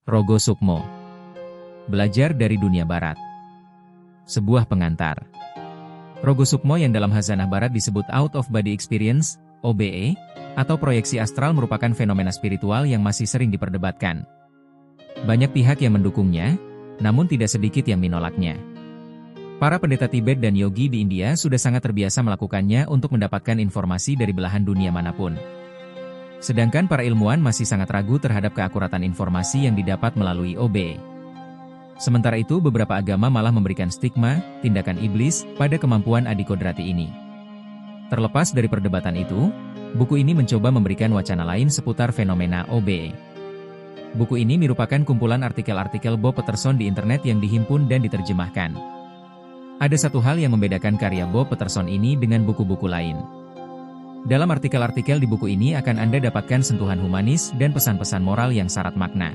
Rogo Sukmo. Belajar dari dunia barat. Sebuah pengantar. Rogo Sukmo yang dalam Khazanah Barat disebut Out of Body Experience, OBE, atau proyeksi astral merupakan fenomena spiritual yang masih sering diperdebatkan. Banyak pihak yang mendukungnya, namun tidak sedikit yang menolaknya. Para pendeta Tibet dan yogi di India sudah sangat terbiasa melakukannya untuk mendapatkan informasi dari belahan dunia manapun. Sedangkan para ilmuwan masih sangat ragu terhadap keakuratan informasi yang didapat melalui OBE. Sementara itu beberapa agama malah memberikan stigma, tindakan iblis, pada kemampuan adikodrati ini. Terlepas dari perdebatan itu, buku ini mencoba memberikan wacana lain seputar fenomena OBE. Buku ini merupakan kumpulan artikel-artikel Bob Peterson di internet yang dihimpun dan diterjemahkan. Ada satu hal yang membedakan karya Bob Peterson ini dengan buku-buku lain. Dalam artikel-artikel di buku ini akan Anda dapatkan sentuhan humanis dan pesan-pesan moral yang syarat makna.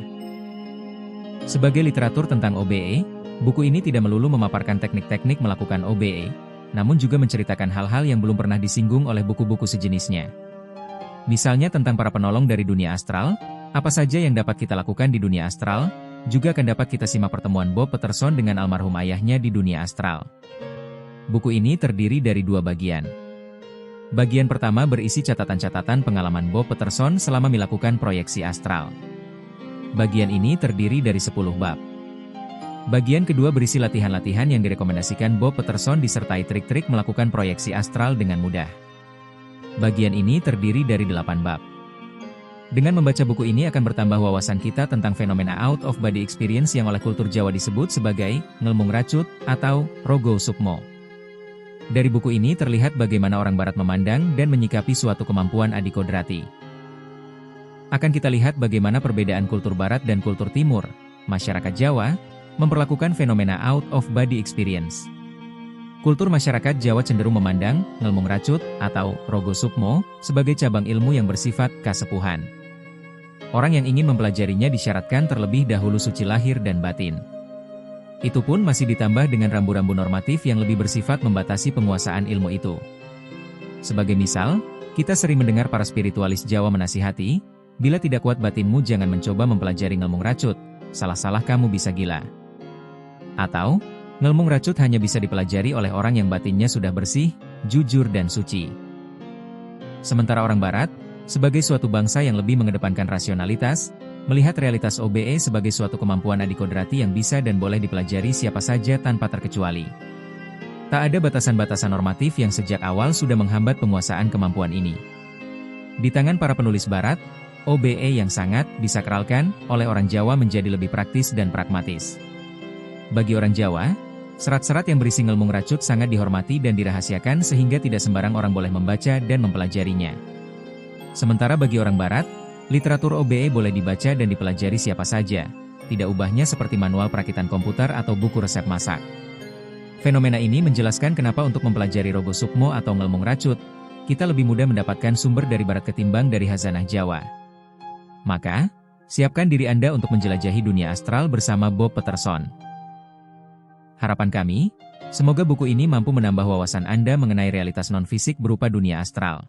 Sebagai literatur tentang OBE, buku ini tidak melulu memaparkan teknik-teknik melakukan OBE, namun juga menceritakan hal-hal yang belum pernah disinggung oleh buku-buku sejenisnya. Misalnya tentang para penolong dari dunia astral, apa saja yang dapat kita lakukan di dunia astral, juga akan dapat kita simak pertemuan Bob Peterson dengan almarhum ayahnya di dunia astral. Buku ini terdiri dari dua bagian. Bagian pertama berisi catatan-catatan pengalaman Bob Peterson selama melakukan proyeksi astral. Bagian ini terdiri dari 10 bab. Bagian kedua berisi latihan-latihan yang direkomendasikan Bob Peterson disertai trik-trik melakukan proyeksi astral dengan mudah. Bagian ini terdiri dari 8 bab. Dengan membaca buku ini akan bertambah wawasan kita tentang fenomena out of body experience yang oleh kultur Jawa disebut sebagai ngelmung racut atau Rogo Sukmo. Dari buku ini terlihat bagaimana orang barat memandang dan menyikapi suatu kemampuan adikodrati. Akan kita lihat bagaimana perbedaan kultur barat dan kultur timur, masyarakat Jawa, memperlakukan fenomena out of body experience. Kultur masyarakat Jawa cenderung memandang ngelmung racut atau Rogo Sukmo sebagai cabang ilmu yang bersifat kasepuhan. Orang yang ingin mempelajarinya disyaratkan terlebih dahulu suci lahir dan batin. Itu pun masih ditambah dengan rambu-rambu normatif yang lebih bersifat membatasi penguasaan ilmu itu. Sebagai misal, kita sering mendengar para spiritualis Jawa menasihati, bila tidak kuat batinmu jangan mencoba mempelajari ngelmung racut, salah-salah kamu bisa gila. Atau, ngelmung racut hanya bisa dipelajari oleh orang yang batinnya sudah bersih, jujur dan suci. Sementara orang barat, sebagai suatu bangsa yang lebih mengedepankan rasionalitas, melihat realitas OBE sebagai suatu kemampuan adikodrati yang bisa dan boleh dipelajari siapa saja tanpa terkecuali. Tak ada batasan-batasan normatif yang sejak awal sudah menghambat penguasaan kemampuan ini. Di tangan para penulis barat, OBE yang sangat disakralkan oleh orang Jawa menjadi lebih praktis dan pragmatis. Bagi orang Jawa, serat-serat yang berisi ngelmung racut sangat dihormati dan dirahasiakan sehingga tidak sembarang orang boleh membaca dan mempelajarinya. Sementara bagi orang barat, literatur OBE boleh dibaca dan dipelajari siapa saja, tidak ubahnya seperti manual perakitan komputer atau buku resep masak. Fenomena ini menjelaskan kenapa untuk mempelajari Rogo Sukmo atau ngelmung racut, kita lebih mudah mendapatkan sumber dari barat ketimbang dari Khazanah Jawa. Maka, siapkan diri Anda untuk menjelajahi dunia astral bersama Bob Peterson. Harapan kami, semoga buku ini mampu menambah wawasan Anda mengenai realitas non-fisik berupa dunia astral.